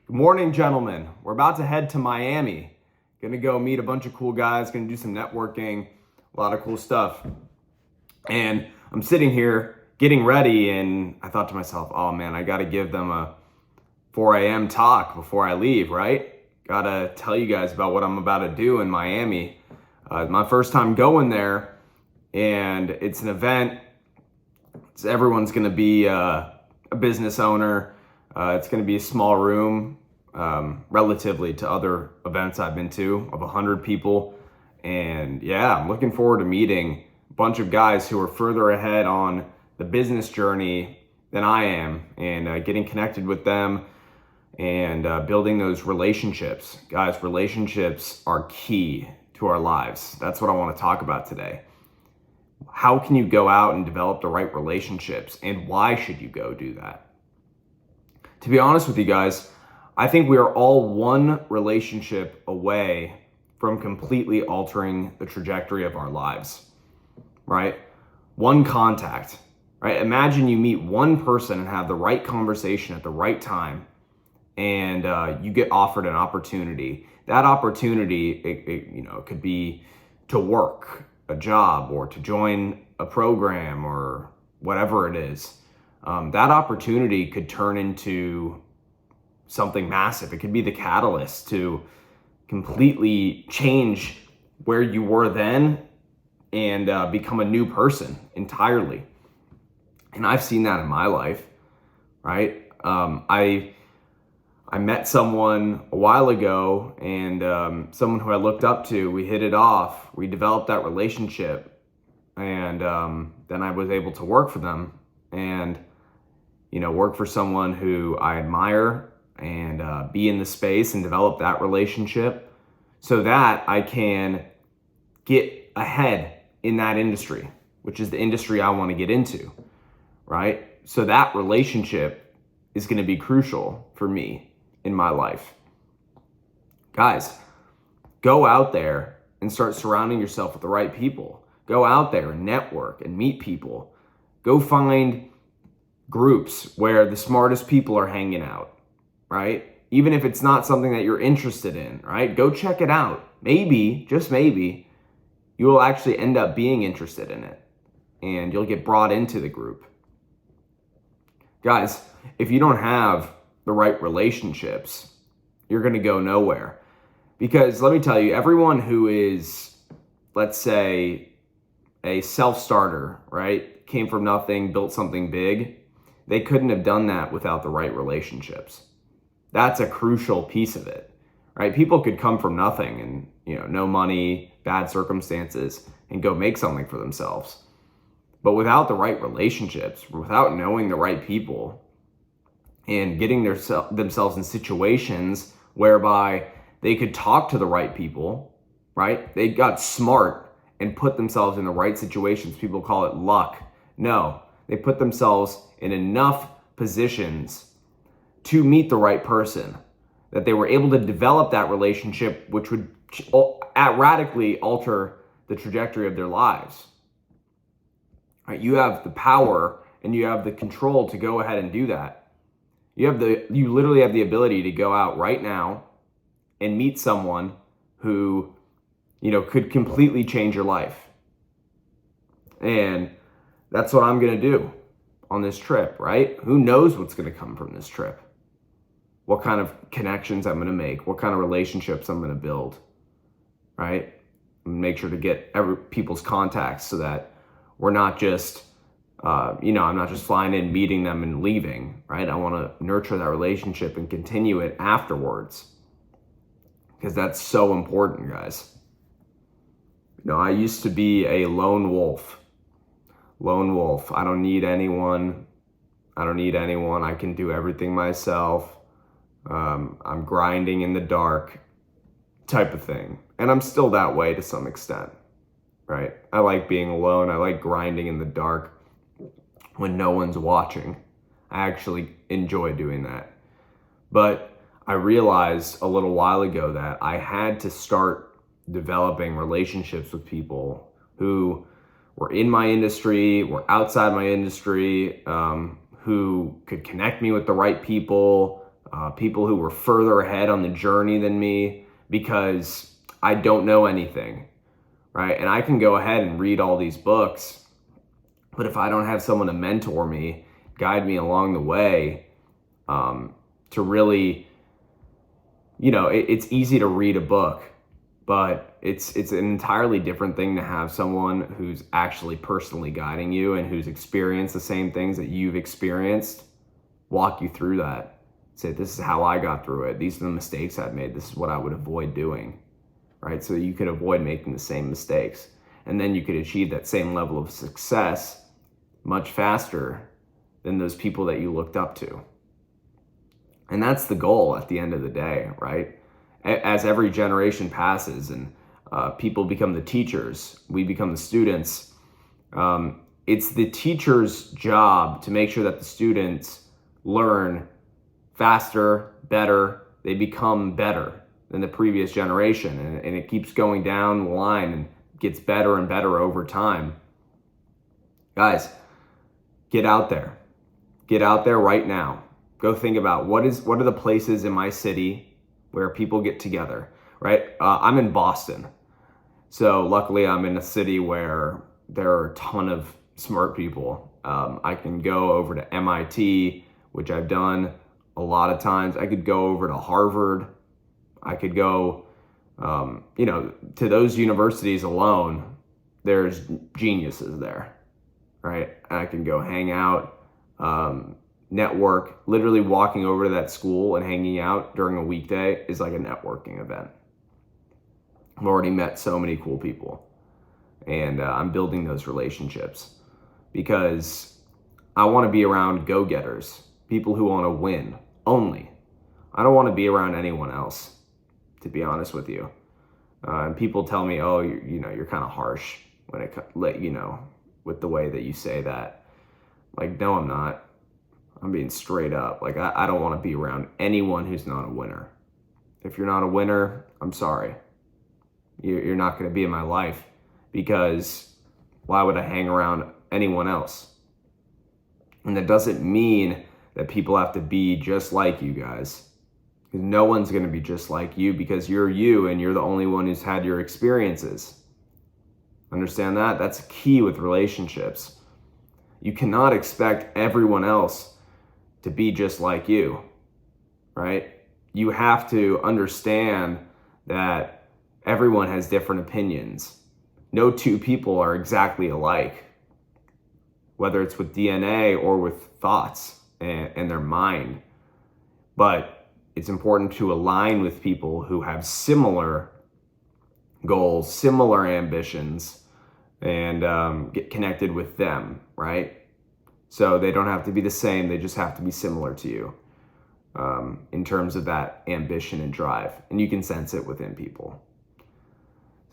Good morning, gentlemen. We're about to head to Miami. Gonna go meet a bunch of cool guys, gonna do some networking, a lot of cool stuff. And I'm sitting here getting ready, and I thought to myself, oh man, I gotta give them a 4 a.m. talk before I leave, right? Gotta tell you guys about what I'm about to do in Miami. My first time going there, and it's an event. Everyone's gonna be a business owner. It's going to be a small room, relatively to other events I've been to, of 100 people. And yeah, I'm looking forward to meeting a bunch of guys who are further ahead on the business journey than I am, and getting connected with them and building those relationships. Guys, relationships are key to our lives. That's what I want to talk about today. How can you go out and develop the right relationships, and why should you go do that? To be honest with you guys, I think we are all one relationship away from completely altering the trajectory of our lives, right? One contact, right? Imagine you meet one person and have the right conversation at the right time, and you get offered an opportunity. That opportunity, it could be to work a job or to join a program or whatever it is. That opportunity could turn into something massive. It could be the catalyst to completely change where you were then and become a new person entirely. And I've seen that in my life, right? I met someone a while ago, and someone who I looked up to. We hit it off. We developed that relationship, and then I was able to work for them and work for someone who I admire, and be in the space and develop that relationship so that I can get ahead in that industry, which is the industry I want to get into, right? So that relationship is going to be crucial for me in my life. Guys, go out there and start surrounding yourself with the right people. Go out there and network and meet people. Go find groups where the smartest people are hanging out, right? Even if it's not something that you're interested in, right? Go check it out. Maybe, just maybe, you will actually end up being interested in it, and you'll get brought into the group. Guys, if you don't have the right relationships, you're going to go nowhere. Because let me tell you, everyone who is, let's say, a self-starter, right? Came from nothing, built something big. They couldn't have done that without the right relationships. That's a crucial piece of it, right? People could come from nothing and, no money, bad circumstances, and go make something for themselves. But without the right relationships, without knowing the right people and getting themselves in situations whereby they could talk to the right people, right? They got smart and put themselves in the right situations. People call it luck. No, they put themselves in enough positions to meet the right person that they were able to develop that relationship, which would radically alter the trajectory of their lives. Right? You have the power and you have the control to go ahead and do that. You literally have the ability to go out right now and meet someone who, could completely change your life. And that's what I'm going to do on this trip, right? Who knows what's going to come from this trip? What kind of connections I'm going to make, what kind of relationships I'm going to build, right? Make sure to get people's contacts so that we're not just, I'm not just flying in, meeting them and leaving, right? I want to nurture that relationship and continue it afterwards, because that's so important, guys. I used to be a lone wolf. I don't need anyone. I can do everything myself. I'm grinding in the dark type of thing. And I'm still that way to some extent, right? I like being alone. I like grinding in the dark when no one's watching. I actually enjoy doing that. But I realized a little while ago that I had to start developing relationships with people who were in my industry, were outside my industry, who could connect me with the right people, people who were further ahead on the journey than me, because I don't know anything, right? And I can go ahead and read all these books, but if I don't have someone to mentor me, guide me along the way, to really, it's easy to read a book, but it's an entirely different thing to have someone who's actually personally guiding you and who's experienced the same things that you've experienced, walk you through that. Say, this is how I got through it. These are the mistakes I've made. This is what I would avoid doing, right? So you could avoid making the same mistakes. And then you could achieve that same level of success much faster than those people that you looked up to. And that's the goal at the end of the day, right? As every generation passes and people become the teachers, we become the students. It's the teacher's job to make sure that the students learn faster, better. They become better than the previous generation. And it keeps going down the line and gets better and better over time. Guys, get out there. Get out there right now. Go think about what are the places in my city where people get together, right? I'm in Boston. So luckily I'm in a city where there are a ton of smart people. I can go over to MIT, which I've done a lot of times. I could go over to Harvard. I could go, to those universities alone, there's geniuses there, right? I can go hang out, network. Literally walking over to that school and hanging out during a weekday is like a networking event. I've already met so many cool people, and I'm building those relationships because I want to be around go-getters, people who want to win only. I don't want to be around anyone else, to be honest with you. And people tell me, oh, you're kind of harsh when it, with the way that you say that. Like, no, I'm not. I'm being straight up. Like, I don't want to be around anyone who's not a winner. If you're not a winner, I'm sorry. You're not going to be in my life, because why would I hang around anyone else? And that doesn't mean that people have to be just like you guys. Because no one's going to be just like you, because you're you and you're the only one who's had your experiences. Understand that? That's key with relationships. You cannot expect everyone else to be just like you, right? You have to understand that everyone has different opinions. No two people are exactly alike, whether it's with DNA or with thoughts and their mind. But it's important to align with people who have similar goals, similar ambitions, and get connected with them, right? So they don't have to be the same, they just have to be similar to you in terms of that ambition and drive. And you can sense it within people.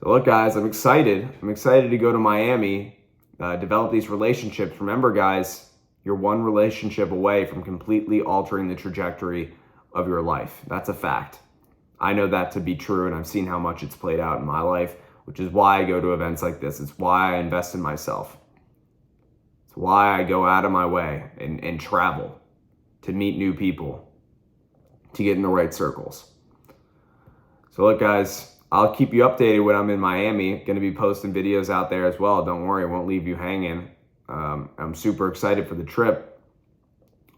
So look, guys, I'm excited. I'm excited to go to Miami, develop these relationships. Remember, guys, you're one relationship away from completely altering the trajectory of your life. That's a fact. I know that to be true, and I've seen how much it's played out in my life, which is why I go to events like this. It's why I invest in myself. It's why I go out of my way and travel to meet new people, to get in the right circles. So look, guys, I'll keep you updated when I'm in Miami. Going to be posting videos out there as well. Don't worry, I won't leave you hanging. I'm super excited for the trip.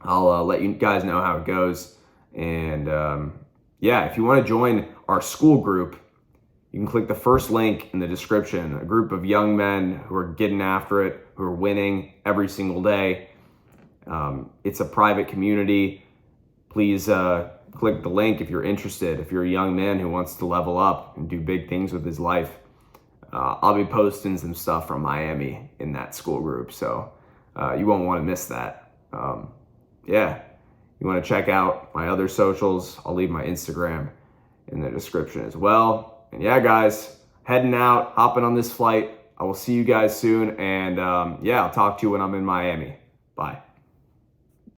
I'll let you guys know how it goes. And if you want to join our school group, you can click the first link in the description. A group of young men who are getting after it, who are winning every single day. It's a private community. Please click the link if you're interested. If you're a young man who wants to level up and do big things with his life, I'll be posting some stuff from Miami in that school group. So you won't want to miss that. You want to check out my other socials, I'll leave my Instagram in the description as well. And yeah, guys, heading out, hopping on this flight. I will see you guys soon. And I'll talk to you when I'm in Miami. Bye.